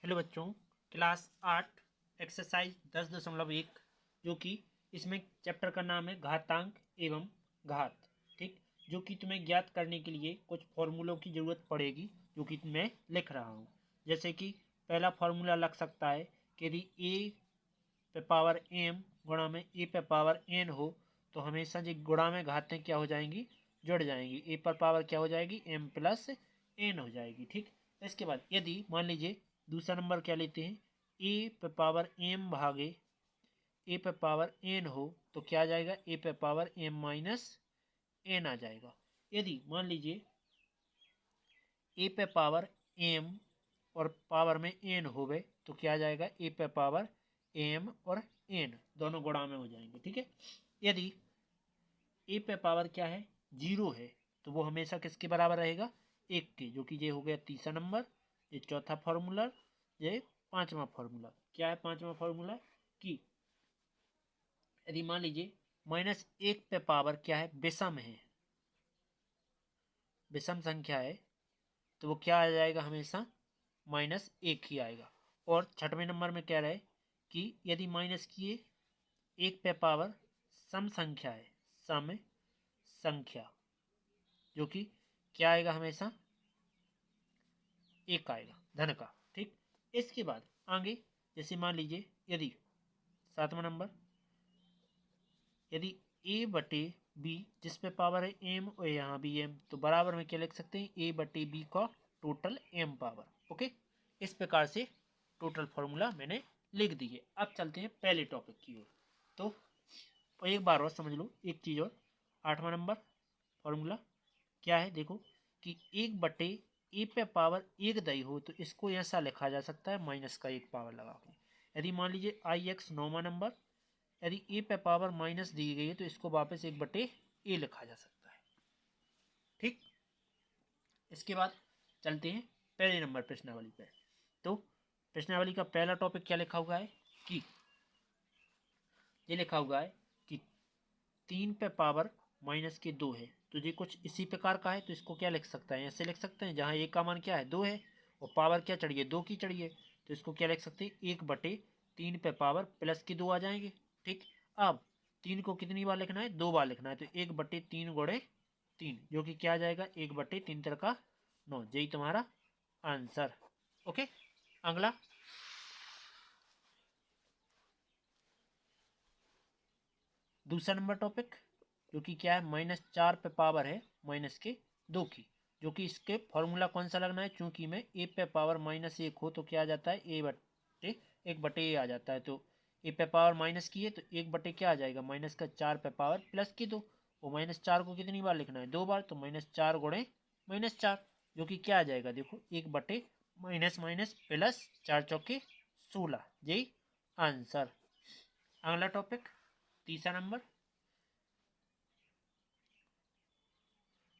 Hello बच्चों, class 8 exercise 10.1 जो कि इसमें चैप्टर का नाम है घातांक एवं घात। ठीक, जो कि तुम्हें ज्ञात करने के लिए कुछ फॉर्मूलों की ज़रूरत पड़ेगी जो कि मैं लिख रहा हूँ। जैसे कि पहला फार्मूला लग सकता है कि यदि ए पे पावर एम गुणा में ए पे पावर एन हो तो हमेशा जो गुणा में घातें क्या हो जाएंगी, जुड़ जाएंगी। ए पर पावर क्या हो जाएगी, एम प्लस एन हो जाएगी। ठीक, इसके बाद यदि मान लीजिए दूसरा नंबर क्या लेते हैं, ए पे पावर एम भागे ए पे पावर एन हो तो क्या आ जाएगा, ए पे पावर एम माइनस एन आ जाएगा। यदि मान लीजिए ए पे पावर एम और पावर में एन हो गए तो क्या आ जाएगा, ए पे पावर एम और एन दोनों गुणा में हो जाएंगे। ठीक है, यदि ए पे पावर क्या है, जीरो है, तो वो हमेशा किसके बराबर रहेगा, एक के, जो कि ये हो गया तीसरा नंबर। ये चौथा फॉर्मूला, ये पांचवा फॉर्मूला। क्या है पांचवा फॉर्मूला कि यदि मान लीजिए माइनस एक पे पावर क्या है, विषम है, विषम संख्या है, तो वो क्या आ जाएगा, हमेशा माइनस एक ही आएगा। और छठवें नंबर में कह रहा है कि यदि माइनस किए एक पे पावर सम संख्या है, सम संख्या, जो कि क्या आएगा, हमेशा एक आएगा, धन का। ठीक, इसके बाद आगे जैसे मान लीजिए यदि सातवां नंबर, यदि ए बटे बी जिस पे पावर है एम और यहाँ भी एम, तो बराबर में क्या लिख सकते हैं, ए बटे बी का टोटल एम पावर। ओके, इस प्रकार से टोटल फॉर्मूला मैंने लिख दिए। अब चलते हैं पहले टॉपिक की ओर। तो एक बार और समझ लो एक चीज़ और। आठवां नंबर फॉर्मूला क्या है, देखो कि एक बटे ए पे पावर एक दई हो तो इसको ऐसा लिखा जा सकता है माइनस का एक पावर लगा के। यदि मान लीजिए आई एक्स नौवां नंबर, यदि ए पे पावर माइनस दी गई है तो इसको वापस एक बटे ए लिखा जा सकता है। ठीक, इसके बाद चलते हैं पहले नंबर प्रश्नावली पर। तो प्रश्नावली का पहला टॉपिक क्या लिखा हुआ है कि ये लिखा हुआ है कि तीन पे पावर माइनस के दो है, तो ये कुछ इसी प्रकार का है। तो इसको क्या लिख सकता है, ऐसे लिख सकते हैं, जहाँ ए का मान क्या है, दो है, और पावर क्या चढ़ी है, दो की चढ़ी है, तो इसको क्या लिख सकते हैं, एक बटे तीन पे पावर प्लस के दो आ जाएंगे। ठीक, अब तीन को कितनी बार लिखना है, दो बार लिखना है, तो एक बटे तीन गुणे तीन, जो कि क्या आ जाएगा, एक बटे तीन तर का नौ। यही तुम्हारा आंसर। ओके, अगला दूसरा नंबर टॉपिक, जो कि क्या है, माइनस चार पे पावर है माइनस के दो की, जो कि इसके फॉर्मूला कौन सा लगना है, चूंकि में ए पे पावर माइनस एक हो तो क्या आ जाता है, ए बटे एक बटे ए आ जाता है। तो ए पे पावर माइनस की है तो एक बटे क्या आ जाएगा, माइनस का चार पे पावर प्लस की दो, वो माइनस चार को कितनी बार लिखना है, दो बार, तो माइनस चार गुणे माइनस चार, जो कि क्या आ जाएगा, देखो एक बटे माइनस माइनस प्लस चार चौके 16, यही आंसर। अगला टॉपिक तीसरा नंबर,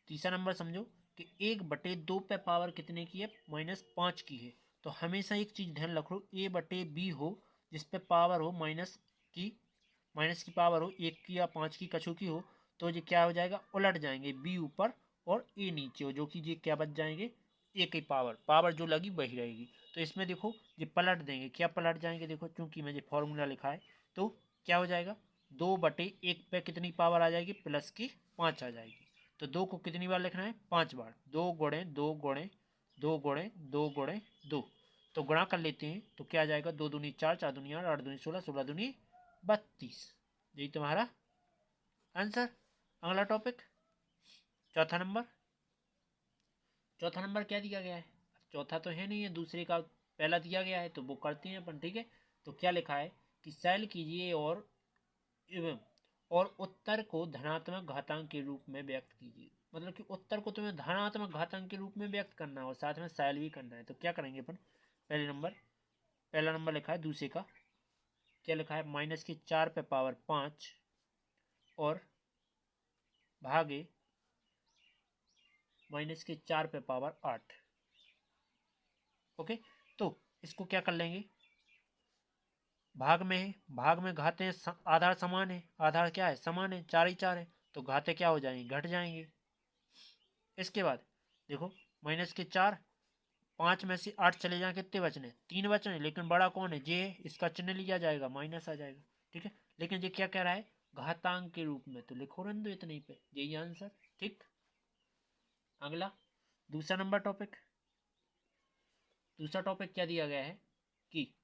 तीसरा नंबर समझो कि एक बटे दो पे पावर कितने की है, माइनस पाँच की है। तो हमेशा एक चीज़ ध्यान रखो, ए बटे बी हो जिस पे पावर हो माइनस की पावर हो एक की या पाँच की, कछू की हो, तो ये क्या हो जाएगा, उलट जाएंगे, बी ऊपर और ए नीचे हो, जो कि ये क्या बच जाएंगे, ए की पावर, पावर जो लगी वही रहेगी। तो इसमें देखो ये पलट देंगे, क्या पलट जाएंगे, देखो चूंकि मुझे फॉर्मूला लिखा है तो क्या हो जाएगा, दो बटे एक पे कितनी पावर आ जाएगी, प्लस की पाँच आ जाएगी। तो दो को कितनी बार लिखना है, पांच बार, दो गुणे दो गुणे दो गुणे दो गुणे दो, तो गुणा कर लेते हैं तो क्या आ जाएगा, दो दूनी चार, चार दूनी आठ, आठ दूनी सोलह, सोलह दूनी 32, यही तुम्हारा आंसर। अगला टॉपिक चौथा नंबर, चौथा नंबर क्या दिया गया है, चौथा तो है नहीं है, दूसरे का पहला दिया गया है तो वो करते हैं अपन। ठीक है, तो क्या लिखा है कि शैल कीजिए और एवं और उत्तर को धनात्मक घातांक के रूप में व्यक्त कीजिए। मतलब कि उत्तर को तुम्हें धनात्मक घातांक के रूप में व्यक्त करना है और साथ में साइल भी करना है। तो क्या करेंगे अपन, पहले नंबर, पहला नंबर लिखा है, दूसरे का क्या लिखा है, माइनस की चार पे पावर पाँच और भागे माइनस के चार पे पावर आठ। ओके, तो इसको क्या कर लेंगे, भाग में है, भाग में घाते आधार समान है, आधार क्या है, समान है, चार ही चार है, तो घाते क्या हो जाएंगे, घट जाएंगे। इसके बाद देखो माइनस के चार 5 में से 8 चले जाए कितने बचने, 3 बचने, लेकिन बड़ा कौन है, जे है, इसका चिन्ह लिया जाएगा, माइनस आ जाएगा। ठीक है, लेकिन ये क्या कह रहा है, घातांक के रूप में, तो लिखो रन दो इतने पे, यही आंसर। ठीक, अगला दूसरा नंबर टॉपिक, दूसरा टॉपिक क्या दिया गया है कि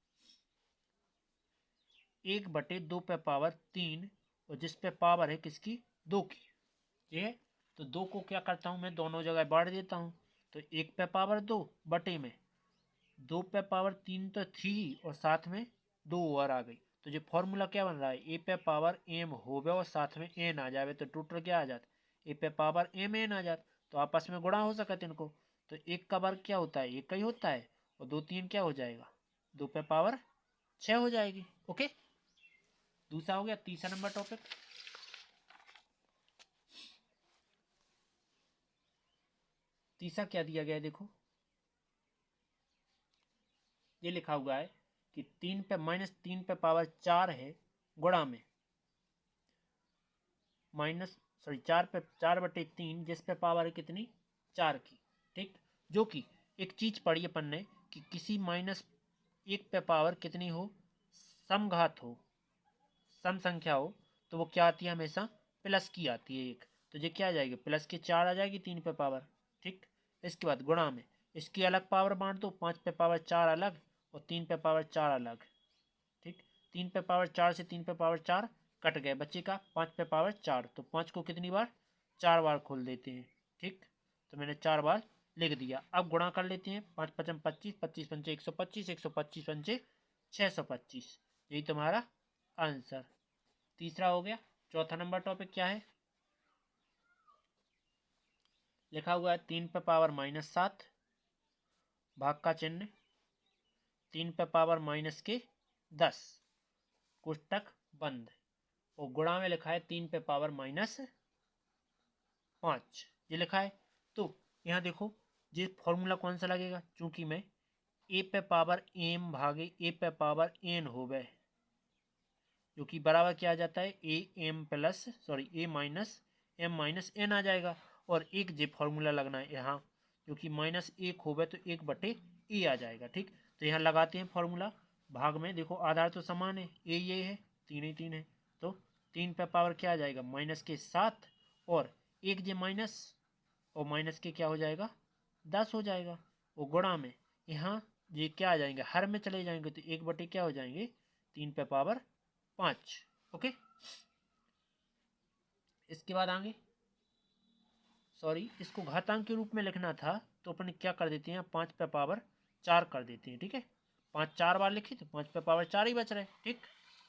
1/2 पे पावर 3 और जिस पे पावर है किसकी, 2 की, ये है। तो 2 को क्या करता हूँ मैं, दोनों जगह बांट देता हूँ, तो 1/2 बटे में 2/3 तो थी और साथ में 2 और आ गई, तो ये फॉर्मूला क्या बन रहा है, a/m होवे और साथ में n आ जावे, तो टोटल क्या आ जाता, a/m n आ जाता, तो आपस में गुणा हो सकता इनको, तो 1 का वर्ग क्या होता है, 1 का ही होता है, और 2 3 क्या हो जाएगा, 2/6 हो जाएगी। ओके, दूसरा हो गया। तीसरा नंबर टॉपिक, तीसरा क्या दिया गया है, देखो ये लिखा हुआ है कि 3/-3 है, गुणा में -4/3 जिस पे पावर है कितनी, 4 की। ठीक, जो कि एक चीज पढ़ी अपन ने कि किसी -1 पे पावर कितनी हो, समघात हो, सम संख्या हो, तो वो क्या आती है, हमेशा प्लस की आती है एक, तो ये क्या आ जाएगी, प्लस की 4 आ जाएगी 3 पे पावर। ठीक, इसके बाद गुणा में इसकी अलग पावर बांट दो, 5/4 अलग और 3/4 अलग। ठीक, 3/4 से 3/4 कट गए, बच्चे का 5/4, तो 5 को कितनी बार, 4 बार खोल देते हैं। ठीक, तो मैंने 4 बार लिख दिया, अब गुणा कर लेते हैं, 5×5 = 25, 25×5 = 125, 125×5 = 625, यही तुम्हारा आंसर। तीसरा हो गया। चौथा नंबर टॉपिक क्या है, लिखा हुआ है 3/-7 भाग का चिन्ह 3/-10 कोष्टक बंद, और गुणा में लिखा है 3/-5, ये लिखा है। तो यहाँ देखो ये फॉर्मूला कौन सा लगेगा, चूंकि मैं a/m भागे a/n हो गए, जो कि बराबर क्या आ जाता है, a-m आ जाएगा, और एक जे फॉर्मूला लगना है यहाँ, जो कि -1 हो गए तो 1/a आ जाएगा। ठीक, तो यहाँ लगाते हैं फॉर्मूला, भाग में देखो आधार तो समान है, ये है, 3 ही 3 है, तो 3 पे पावर क्या आ जाएगा, -7, और एक जे माइनस, और माइनस के क्या हो जाएगा, 10 हो जाएगा, और गुणा में यहाँ ये क्या आ जाएंगे, हर में चले जाएंगे, तो 1/, क्या हो जाएंगे, 3/5। ओके, इसके बाद आगे, सॉरी इसको घातांक के रूप में लिखना था, तो अपन क्या कर देते हैं, 5/4 कर देते हैं। ठीक है, 5 4 बार लिखे तो 5/4 ही बच रहे। ठीक,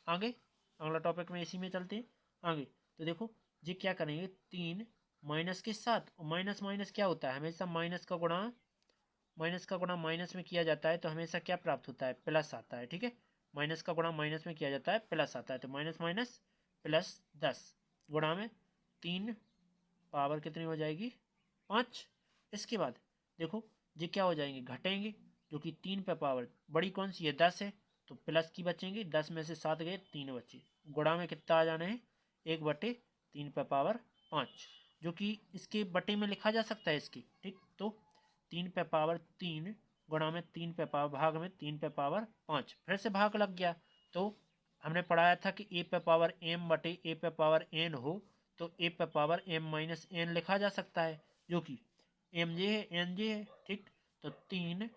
आगे अगला टॉपिक में इसी में चलते हैं आगे। तो देखो ये क्या करेंगे, 3 माइनस के साथ, और माइनस माइनस क्या होता है, हमेशा माइनस का गुणा माइनस में किया जाता है, तो हमेशा क्या प्राप्त होता है, प्लस आता है। ठीक है, माइनस का गुणा माइनस में किया जाता है, प्लस आता है, तो माइनस माइनस +10 गुणा में 3 पावर कितनी हो जाएगी, 5। इसके बाद देखो ये क्या हो जाएंगे, घटेंगे, जो कि 3 पे पावर बड़ी कौन सी है, 10 है, तो प्लस की बचेंगे, 10 में से 7 गए, 3 बचे, गुणा में कितना आ जाना है, 1/3 पे पावर 5, जो कि इसके बटे में लिखा जा सकता है इसकी। ठीक, तो 3 पे पावर 3 गुणा में 3 पे पावर भाग में 3 पे पावर 5, फिर से भाग लग गया, तो हमने पढ़ाया था कि a/m/a/n हो, तो a/m-n लिखा जा सकता है, जो कि एम जे है, एन जे है। ठीक, तो 3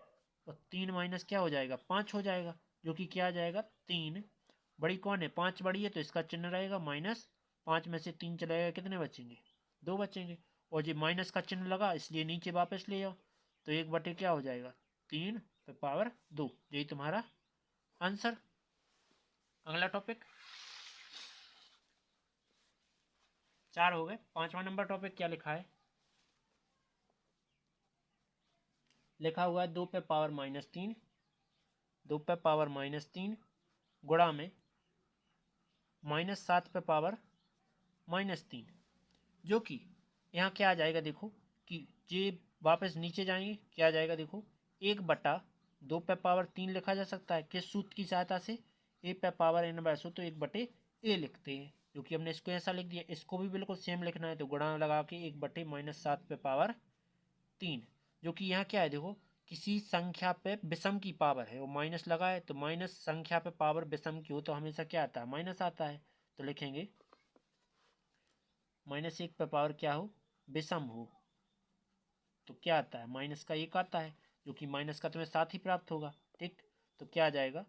और 3 माइनस क्या हो जाएगा, 5 हो जाएगा, जो कि क्या आ जाएगा, 3 बड़ी कौन है, 5 बड़ी है, तो इसका चिन्ह रहेगा -5 में से 3 चला जाएगा, कितने बचेंगे, 2 बचेंगे, और ये माइनस का चिन्ह लगा इसलिए नीचे वापस ले जाओ, तो 1/, क्या हो जाएगा, 3/2, यही तुम्हारा आंसर। अगला टॉपिक 4 हो गए। 5वां नंबर टॉपिक क्या लिखा है, लिखा हुआ है 2 पे पावर-3, 2 पे पावर-3 गुणा में -7 पे पावर-3, जो कि यहाँ क्या आ जाएगा, देखो कि ये वापस नीचे जाएंगे, क्या आ जाएगा, देखो 1/2 पे पावर 3 लिखा जा सकता है, किस सूत्र की सहायता से, a/n/2, तो 1/a लिखते हैं, जो कि हमने इसको ऐसा लिख दिया। इसको भी बिल्कुल सेम लिखना है, तो गुणा लगा के 1/-7 पे पावर 3, जो कि यहाँ क्या है, देखो किसी संख्या पे विषम की पावर है, वो माइनस लगा है, तो माइनस संख्या पे पावर विषम की हो तो हमेशा क्या आता है, माइनस आता है। तो लिखेंगे -1 पे पावर क्या हो, विषम हो, तो क्या आता है, माइनस का 1 आता है, जो कि माइनस का तुम्हें 7 ही प्राप्त होगा। ठीक, तो क्या आ जाएगा,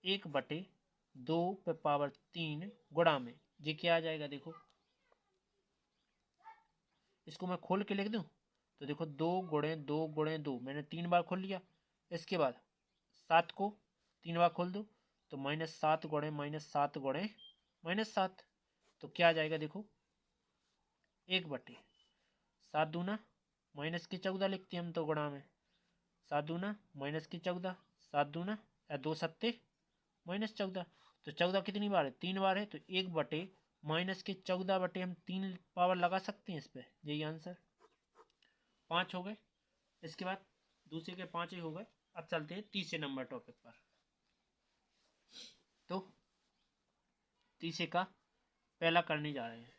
1/2 पे पावर 3 गुणा में, ये क्या आ जाएगा, देखो इसको मैं खोल के लिख दूं तो देखो 2 × 2 × 2 मैंने 3 बार खोल लिया। इसके बाद 7 को 3 बार खोल दो तो -7 × -7 × -7, तो क्या आ जाएगा, देखो 1/7 दूना -14 लिखते हैं हम तो गुणा में, 7 दूना -14, 7 दूना 2 सत्ते -14, तो 14 कितनी बार है, 3 बार है, तो 1/-14 हम 3 पावर लगा सकते हैं इस पर, यही आंसर 5 हो गए। इसके बाद दूसरे के 5 ही हो गए। अब चलते हैं तीसरे नंबर टॉपिक पर। तो तीसरे का पहला करने जा रहे हैं।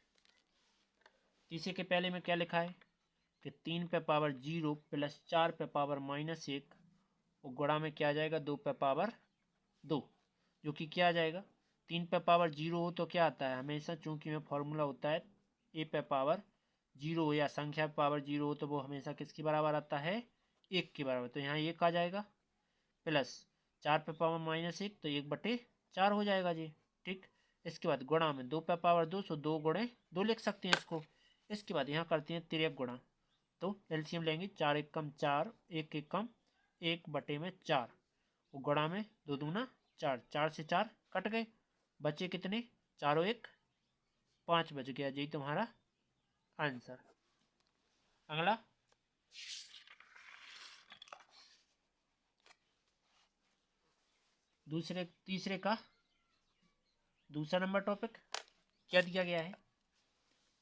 तीसरे के पहले में क्या लिखा है कि 3 पे पावर 0 + 4 पे पावर -1 और गुणा में क्या आ जाएगा, 2 पे पावर 2, जो कि क्या आ जाएगा, 3 पे पावर 0 हो तो क्या आता है हमेशा, चूंकि में फॉर्मूला होता है ए पे पावर 0 या संख्या पे पावर 0 हो तो वो हमेशा किसके बराबर आता है, 1 के बराबर। तो यहाँ 1 आ जाएगा, प्लस 4 पे पावर -1 तो 1/4 हो जाएगा जी। ठीक, इसके बाद गुणा में 2 पे पावर 2 सो 2 × 2 लिख सकते हैं इसको। इसके बाद यहाँ करते हैं तिरक गुणा, तो एलसीएम लेंगे, 4 × 1 = 4, 1 × 1 = 1/4 और गुणा में 2 दूना 4, 4 से 4 कट गए, बचे कितने, 4 और 1 5 बच गया, यही तुम्हारा आंसर। अगला तीसरे का दूसरा नंबर टॉपिक क्या दिया गया है,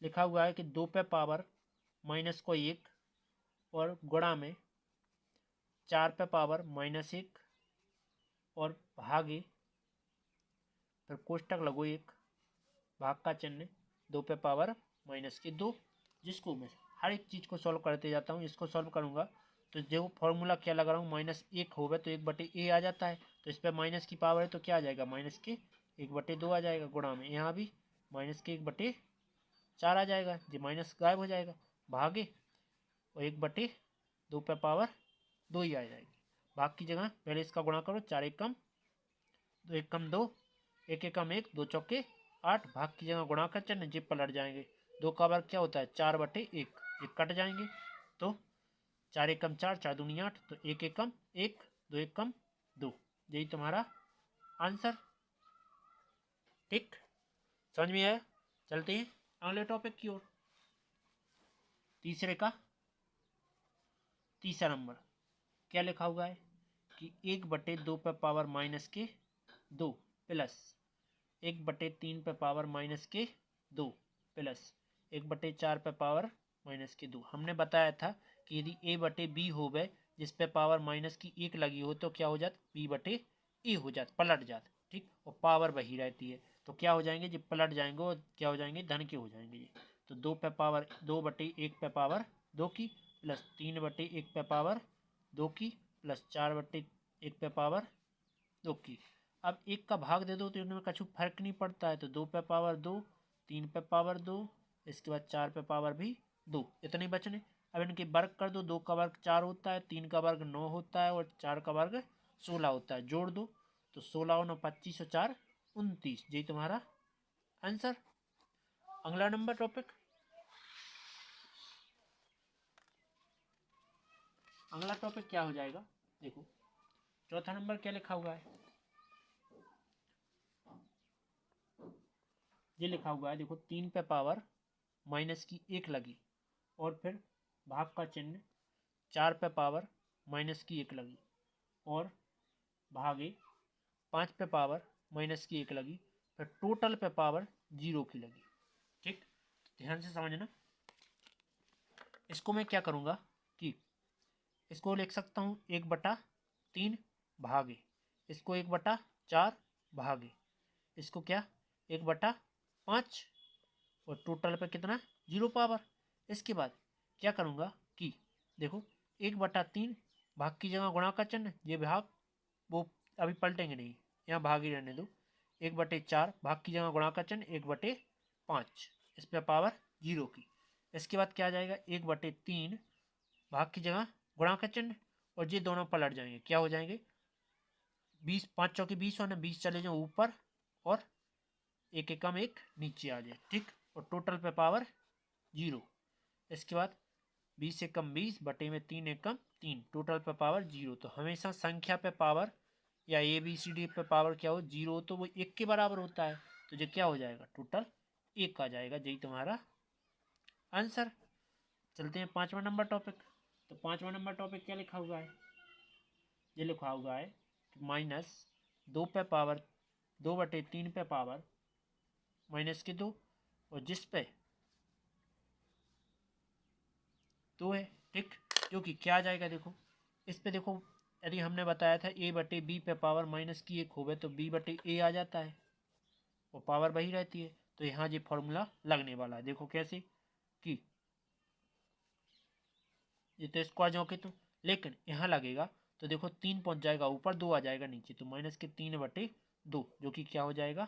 लिखा हुआ है कि 2 पे पावर -1 और गुणा में 4 पे पावर -1 और भागे, फिर कोष्टक लगो 1, भाग का चिन्ह 2 पे पावर -2, जिसको मैं हर एक चीज़ को सॉल्व करते जाता हूँ। इसको सॉल्व करूँगा तो जो फॉर्मूला क्या लगा रहा हूँ, -1 होगा तो 1/a आ जाता है, तो इस पर माइनस की पावर है तो क्या आ जाएगा, -1/2 आ जाएगा, गुणा में यहाँ भी -1/4 आ जाएगा, जो माइनस गायब हो जाएगा, भागे और 1/2 पे पावर 2 ही आ जाएगी। भाग की जगह पहले इसका गुणा करो, 4 × 1 = 2, 1 × 2, 1 × 1 2 चौके 8, भाग की जगह गुणा कर चिन्ह जी पलट जाएंगे, 2 का वर्ग क्या होता है, 4/1, ये कट जाएंगे, तो 4 × 1 = 4, 4 दूनी 8, तो 1 × 1 2 1 × 2, यही तुम्हारा आंसर। ठीक, समझ में आया। चलते हैं अगले टॉपिक की ओर। तीसरे का तीसरा नंबर क्या लिखा हुआ है कि 1/2 पे पावर -2 प्लस 1/3 पे पावर -2 प्लस 1/4 पे पावर -2। हमने बताया था कि यदि a/b हो गए जिस पे पावर -1 लगी हो तो क्या हो जाता, b/a हो जाता, पलट जाता। ठीक, और पावर वही रहती है, तो क्या हो जाएंगे जब पलट जाएंगे और क्या हो जाएंगे, धन के हो जाएंगे ये। तो 2/1 पे पावर 2 की प्लस 3/1 पे पावर 2 की प्लस 4/1 पे पावर 2 की। अब 1 का भाग दे दो तो इनमें कछु फर्क नहीं पड़ता है, तो 2 पे पावर 2, 3 पे पावर 2, इसके बाद 4 पे पावर भी 2, इतने बचने। अब इनके वर्ग कर दो, 2 का वर्ग 4 होता है, 3 का वर्ग 9 होता है और 4 का वर्ग 16 होता है, जोड़ दो तो 16 और 9 25 और 4 29, यही तुम्हारा आंसर। अगला नंबर टॉपिक, अगला टॉपिक क्या हो जाएगा, देखो चौथा नंबर क्या लिखा हुआ है, ये लिखा हुआ है, देखो 3 पे पावर -1 लगी और फिर भाग का चिन्ह, 4 पे पावर -1 लगी और भागे 5 पे पावर -1 लगी, फिर टोटल पे पावर 0 की लगी। ठीक, ध्यान से समझना। इसको मैं क्या करूँगा कि इसको लिख सकता हूँ 1/3 भागे, इसको 1/4 भागे, इसको क्या 1/5 और टोटल पे कितना 0 पावर। इसके बाद क्या करूँगा कि देखो 1/3 भाग की जगह गुणा का चिन्ह, ये भाग वो अभी पलटेंगे नहीं, यहाँ भाग ही रहने दो। 1/4 भाग की जगह गुणा का चिन्ह 1/5, इस पर पावर 0 की। इसके बाद क्या आ जाएगा, 1/3 भाग की जगह गुणा का चिन्ह, और ये दोनों पलट जाएंगे, क्या हो जाएंगे 20, 5 चौके 20 होने, 20 चले जाओ ऊपर और एक एकम एक नीचे आ जाए, ठीक। और टोटल पे पावर 0। इसके बाद 20 एकम 20 बटे में 3 एकम 3, टोटल पे पावर 0। तो हमेशा संख्या पे पावर या ABCD पे पावर क्या हो 0, तो वो 1 के बराबर होता है, तो ये क्या हो जाएगा टोटल 1 आ जाएगा, यही तुम्हारा आंसर। चलते हैं 5वां नंबर टॉपिक। तो 5वां नंबर टॉपिक क्या लिखा हुआ है, ये लिखा हुआ है -2 पे पावर 2/3 पे पावर -2, और जिस पे 2 है, ठीक। जो कि क्या आ जाएगा, देखो इस पे देखो, यदि हमने बताया था A/B पे पावर -1 होवे तो B/A आ जाता है, और पावर वही रहती है। तो यहाँ ये फॉर्मूला लगने वाला है, देखो कैसे कि ये तो स्क्वायर जो के तो, लेकिन यहाँ लगेगा तो देखो 3 पहुंच जाएगा ऊपर, 2 आ जाएगा नीचे, तो -3/2, जो कि क्या हो जाएगा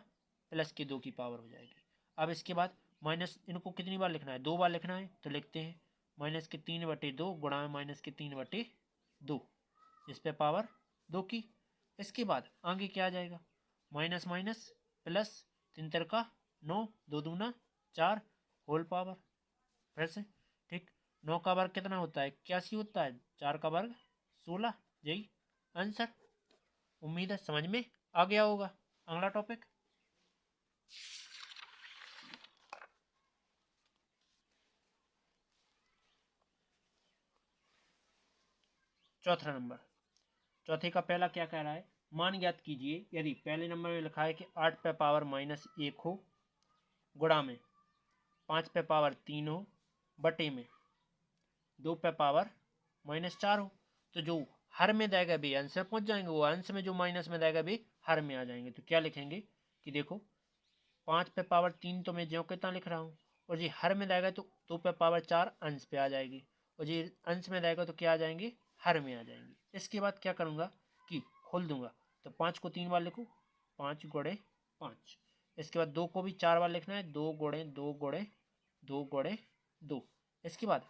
+2 की पावर हो जाएगी। अब इसके बाद माइनस इनको कितनी बार लिखना है, 2 बार लिखना है, तो लिखते हैं -3/2 गुणा में -3/2, इस पे पावर 2 की। इसके बाद आगे क्या आ जाएगा, माइनस माइनस प्लस, 3 तिरका 9, 2 दूना 4 होल पावर, फिर से ठीक। 9 का वर्ग कितना होता है 81 होता है, 4 का वर्ग 16, यही आंसर। उम्मीद है समझ में आ गया होगा। अगला टॉपिक, चौथा नंबर। चौथे का पहला क्या कह रहा है, मान ज्ञात कीजिए यदि पहले नंबर में लिखा है कि 8 पे पावर -1 हो, गुणा में 5 पे पावर 3 हो, बटे में 2 पे पावर -4 हो, तो जो हर में देगा भी अंश में पहुंच जाएंगे, वो अंश में जो माइनस में देगा भी हर में आ जाएंगे। तो क्या लिखेंगे कि देखो 5 पे पावर 3 तो मैं ज्यों कितना लिख रहा हूँ, और जी हर में जाएगा तो 2 पे पावर 4 अंश पे आ जाएगी, और जी अंश में जाएगा तो क्या आ जाएंगे हर में आ जाएंगे। इसके बाद क्या करूँगा कि खोल दूंगा, तो 5 को 3 बार लिखूँ, 5 गुणे 5। इसके बाद 2 को भी 4 बार लिखना है, 2 गुणे 2 गुणे 2 गुणे 2। इसके बाद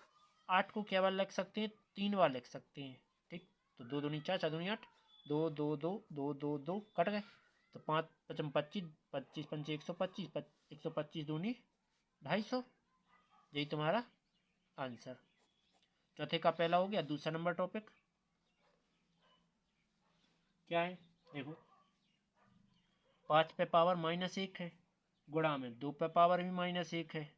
8 को क्या बार लिख सकते हैं, 3 बार लिख सकते हैं, ठीक। तो 2 दूनी 4, 4 दूनी 8, 2 2 2 2 2 2 कट गए, तो 5 5 25, 25 पंचे 125, 125 दूनी 250, यही तुम्हारा आंसर। चौथे का पहला हो गया। दूसरा नंबर टॉपिक क्या है, देखो 5 पे पावर -1 है, गुणा में 2 पे पावर भी -1 है,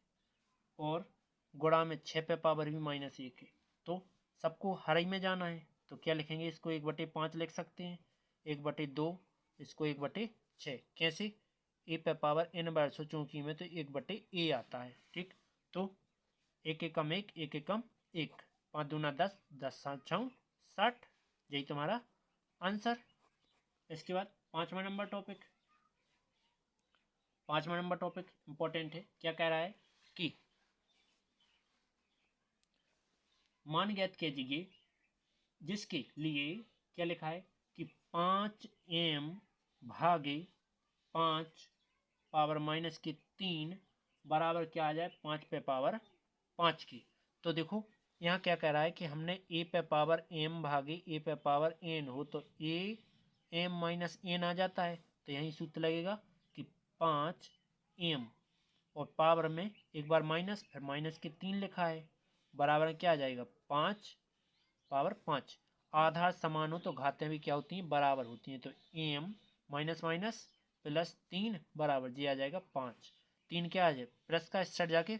और गुणा में 6 पे पावर भी -1 है। तो सबको हर ही में जाना है, तो क्या लिखेंगे, इसको 1/5 लिख सकते हैं, 1/2 इसको 1/6। कैसे, ए पे पावर n बार चूंकि में तो 1/a आता है, ठीक। तो एक एकम एक, एक एकम एक, 5 दूना 10, 10 7 6 60, यही तुम्हारा आंसर। इसके बाद पांचवा नंबर टॉपिक इंपॉर्टेंट है। क्या कह रहा है कि मान ज्ञात कीजिए जिसके लिए क्या लिखा है कि 5m भागे 5 पावर -3 बराबर क्या आ जाए 5 पे पावर 5 की। तो देखो यहाँ क्या कह रहा है कि हमने a पे पावर m भागे a पे पावर n हो, तो a m -n आ जाता है, तो यही सूत्र लगेगा कि 5m, और पावर में एक बार माइनस, फिर -3 लिखा है, बराबर क्या आ जाएगा 5 पावर 5। आधार समान हो तो घातें भी क्या होती हैं बराबर होती हैं, तो m माइनस माइनस +3 बराबर जी आ जाएगा 5। 3 क्या आ जाए प्लस का स्टार्ट जाके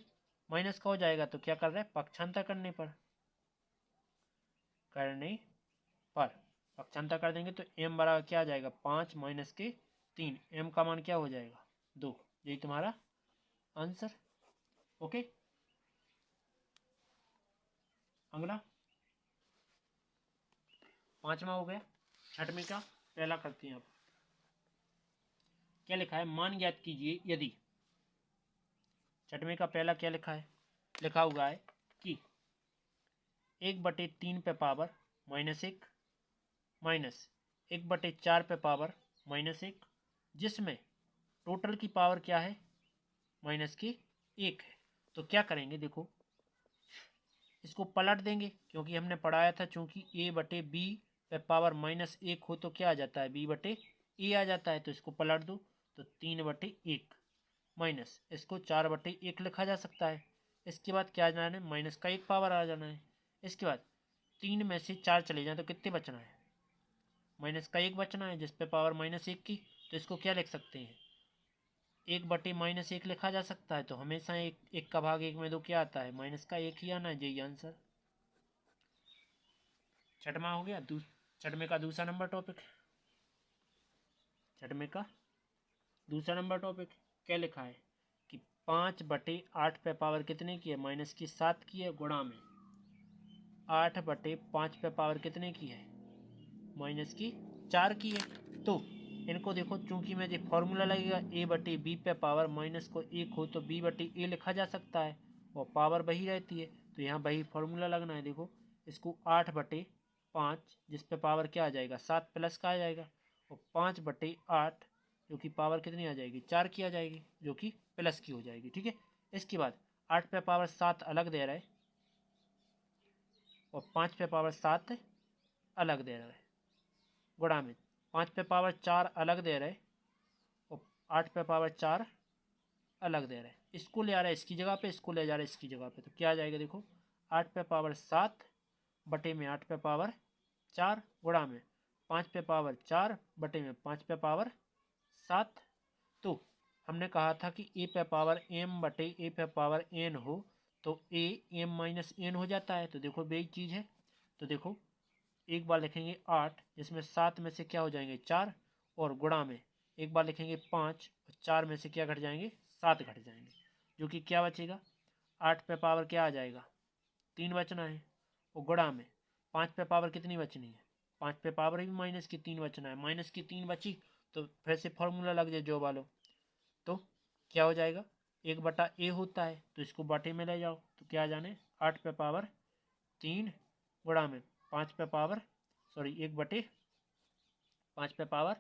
माइनस का हो जाएगा, तो क्या कर रहे हैं पक्षांतर करने पर पक्षांतर कर देंगे, तो m बराबर क्या आ जाएगा 5 -3, m का मान क्या हो जाएगा 2, यही तुम्हारा आंसर। ओके, अगला 5वां हो गया। 6वें का पहला करते हैं। अब क्या लिखा है, मान ज्ञात कीजिए यदि 6वें का पहला क्या लिखा है, लिखा हुआ है कि 1/3 पे पावर -1 माइनस 1/4 पे पावर -1, जिसमें टोटल की पावर क्या है, -1 है। तो क्या करेंगे, देखो इसको पलट देंगे, क्योंकि हमने पढ़ाया था चूंकि a/b पे पावर -1 हो तो क्या आ जाता है, b/a आ जाता है। तो इसको पलट दो तो 3/1 माइनस इसको 4/1 लिखा जा सकता है। इसके बाद क्या जाना है, माइनस का 1 पावर आ जाना है। इसके बाद 3 में से 4 चले जाए तो कितने बचना है, -1 बचना है, जिस पे पावर -1 की। तो इसको क्या लिख सकते हैं, 1/-1 लिखा जा सकता है। तो हमेशा एक का भाग 1 में 2 क्या आता है, -1 ही आना है। यही आंसर छठवां हो गया। छठवें का दूसरा नंबर टॉपिक, छठवें का दूसरा नंबर टॉपिक क्या लिखा है कि 5/8 पे पावर कितने की है, -7 की है, गुणा में 8/5 पे पावर कितने की है, -4 की है। तो इनको देखो, चूंकि मैं जो फॉर्मूला लगेगा a/b पे पावर -1 हो तो b/a लिखा जा सकता है, और पावर वही रहती है। तो यहाँ वही फॉर्मूला लगना है। देखो इसको 8/5, जिस पे पावर क्या आ जाएगा, 7 प्लस का आ जाएगा, और 5/8 जो कि पावर कितनी आ जाएगी, 4 की आ जाएगी, जो कि प्लस की हो जाएगी। ठीक है। इसके बाद 8 पे पावर 7 अलग दे रहा है, और 5 पे पावर 7 अलग दे रहा है, गुणा में 5 पे पावर 4 अलग दे रहे, और 8 पे पावर 4 अलग दे रहे। इसको ले आ रहा है इसकी जगह पे, इसको ले जा रहा है इसकी जगह पे। तो क्या आ जाएगा, देखो 8 पे पावर 7 बटे में 8 पे पावर 4, गुणा में 5 पे पावर 4 बटे में 5 पे पावर 7। तो हमने कहा था कि ए पे पावर m बटे ए पे पावर n हो तो a m-n हो जाता है। तो देखो वही चीज़ है। तो देखो एक बार लिखेंगे 8, जिसमें 7 में से क्या हो जाएंगे, 4, और गुणा में एक बार लिखेंगे 5, और 4 में से क्या घट जाएंगे, 7 घट जाएंगे, जो कि क्या बचेगा, 8 पे पावर क्या आ जाएगा, 3 बचना है, और गुणा में 5 पे पावर कितनी बचनी है, 5 पे पावर भी -3 बचना है, -3 बची। तो फिर से फॉर्मूला लग जाए जो वालो, तो क्या हो जाएगा, 1/a होता है, तो इसको बटे में ले जाओ तो क्या आ जाने, 8 पे पावर 3 गुणा में 5 पे पावर 1/5 पे पावर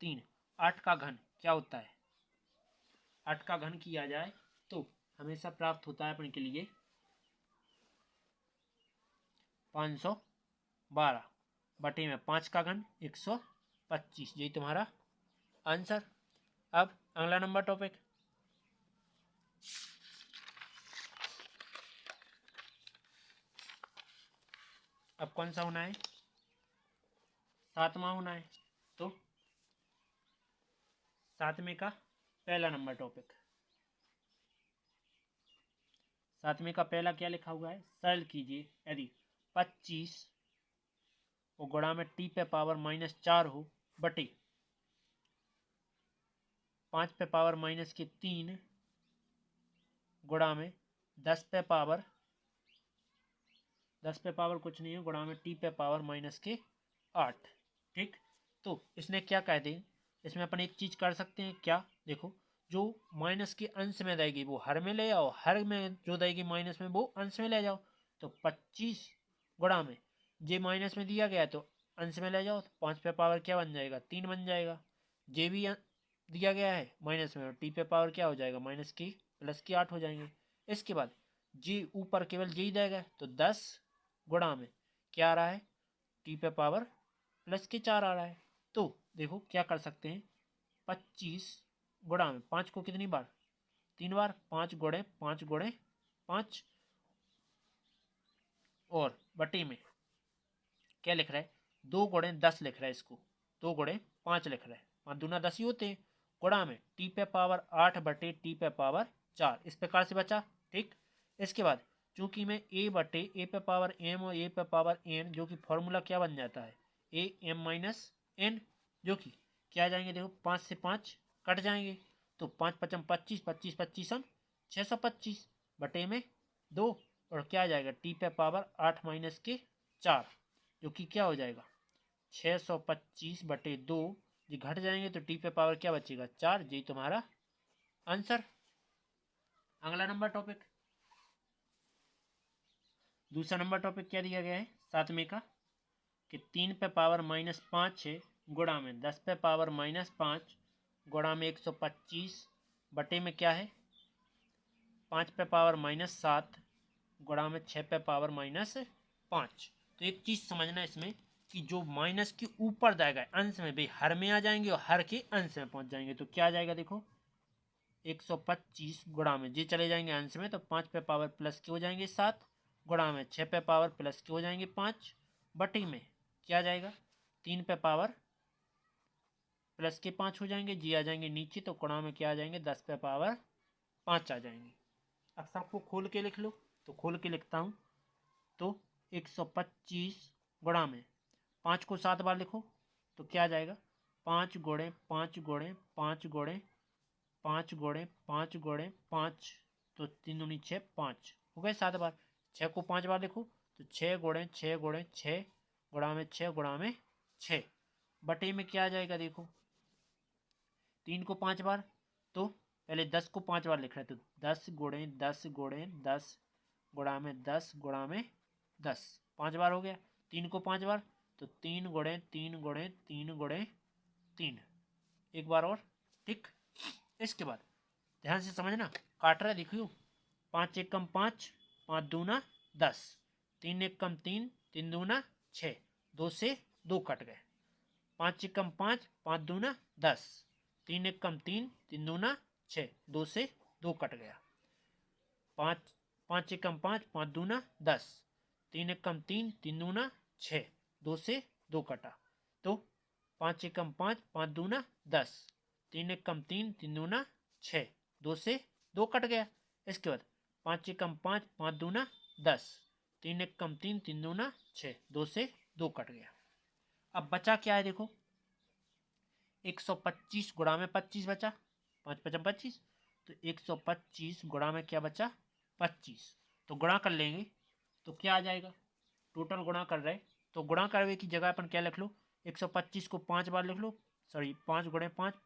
3। 8 का घन क्या होता है, 8 का घन किया जाए तो हमेशा प्राप्त होता है अपने के लिए 512 बटे में 5 का घन 125। यही तुम्हारा आंसर। अब अगला नंबर टॉपिक, अब कौन सा होना है, 7वां होना है। तो 7वें का पहला नंबर टॉपिक, 7वें का पहला क्या लिखा हुआ है, सरल कीजिए यदि 25 और गुणा में t पे पावर -4 हो बटे 5 पे पावर -3 गुणा में 10 पे पावर कुछ नहीं है, गुणा में t पे पावर -8। ठीक। तो इसने क्या कह दे, इसमें अपन एक चीज कर सकते हैं क्या, देखो जो माइनस के अंश में रहेगी वो हर में ले जाओ, हर में जो रहेगी माइनस में वो अंश में ले जाओ। तो 25 गुणा में जे माइनस में दिया गया है तो अंश में ले जाओ, तो 5 पे पावर क्या बन जाएगा, 3 बन जाएगा। जे भी दिया गया है माइनस में, और टी पे पावर क्या हो जाएगा, +8 हो जाएंगे। इसके बाद जी ऊपर केवल जी रहेगा, तो 10 गुणा में क्या आ रहा है, टी पे पावर +4 आ रहा है। तो देखो क्या कर सकते हैं, 25 गुणा में 5 को कितनी बार, 3 बार, 5 गुणे 5 और बटे में क्या लिख रहा है, 2 गुणे 10 लिख रहा है, इसको 2 गुणे 5 लिख रहा है, वहाँ दूना 10 ही होते हैं। गुणा में टी पे पावर 8 बटे टी पे पावर 4, इस प्रकार से बचा। ठीक। इसके बाद चूंकि मैं ए पे पावर एम और ए पे पावर एन, जो कि फॉर्मूला क्या बन जाता है, a m-n, जो कि क्या आ जाएंगे, देखो 5 से 5 कट जाएंगे, तो 5×5 25, 25×5 625 बटे में 2, और क्या आ जाएगा, टी पे पावर 8-4, जो कि क्या हो जाएगा 625/2, ये घट जाएंगे तो टी पे पावर क्या बचेगा, 4। जी तुम्हारा आंसर। अगला नंबर टॉपिक, दूसरा नंबर टॉपिक क्या दिया गया है 7वें का, कि 3 पे पावर -5 है गुणा में 10 पे पावर -5 गुणा में 125 बटे में क्या है 5 पे पावर -7 गुणा में 6 पे पावर -5। तो एक चीज़ समझना इसमें कि जो माइनस के ऊपर जाएगा अंश में भाई हर में आ जाएंगे और हर के अंश में पहुंच जाएंगे। तो क्या आ जाएगा देखो 125 गुणा में जी चले जाएंगे अंश में तो 5 पे पावर प्लस के हो जाएंगे 7 गुणा में 6 पे पावर प्लस के हो जाएंगे 5 बटे में क्या आ जाएगा 3 पे पावर प्लस के 5 हो जाएंगे जी आ जाएंगे नीचे तो गुणा में क्या आ जाएंगे 10 पे पावर 5 आ जाएंगे। अब सबको खोल के लिख लो तो खोल के लिखता हूँ तो 125 गुणा में 5 को 7 बार लिखो तो क्या आ जाएगा 5 गुणे 5 गुणे 5 गुणे 5 गुणे 5 गुणे 5 तो 3 दूनी 6 5 हो गए 7 बार। 6 को 5 बार लिखो तो 6 गुणे 6 गुणे 6 गुणा में 6 गुणा में 6 बटे में क्या आ जाएगा देखो 3 को 5 बार तो पहले 10 को 5 बार लिख रहे तो 10 गुणे 10 गुणे 10 गुणा में 10 गुणा में 10 5 बार हो गया। 3 को 5 बार तो 3 गुणे 3 गुणे 3 गुणे 3 एक बार और ठीक। इसके बाद ध्यान से समझना काट रहा है देखियो 5 एक कम 5 5 दूना 10 3 एक कम 3 3 दूना 6 2 से 2 कट गए 5 एक कम 5 5 दूना 10 3 एक कम 3 3 दूना 6 2 से 2 कट गया 5 एक कम 5 5 दूना 10 3 एक कम 3 3 दूना 6 2 से 2 कटा तो 5 एक कम 5 5 दूना 10 3 एक कम 3 3 दूना 6 2 से 2 कट गया। इसके बाद 5 एक कम 5 5 दूना 10 3 एक कम 3 3 दूना 6 2 से 2 कट गया। अब बचा क्या है देखो 125 गुणा में 25 बचा 5 पचम 25 तो 125 गुणा में क्या बचा 25 तो गुणा कर लेंगे तो क्या आ जाएगा टोटल गुणा कर रहे तो गुणा करने की जगह अपन क्या लिख लो 125 को 5 बार लिख लो सॉरी 5 गुणे 5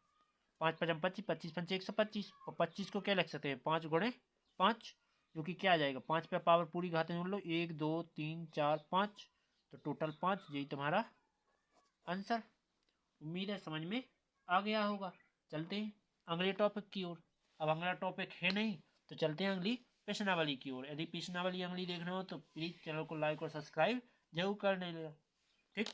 5 पचम 25 25 पंचे 125 और 25 को क्या लिख सकते हैं 5 गुणे 5 जो कि क्या आ जाएगा 5 पे पावर पूरी घातें जोड़ लो 1 2 3 4 5 तो टोटल 5 यही तुम्हारा आंसर। उम्मीद है समझ में आ गया होगा। चलते हैं अगले टॉपिक की ओर। अब अगला टॉपिक है नहीं तो चलते हैं अगली प्रश्नावली की ओर। यदि प्रश्नावली अगली देखना हो तो प्लीज़ चैनल को लाइक और सब्सक्राइब जरूर कर लेना ठीक।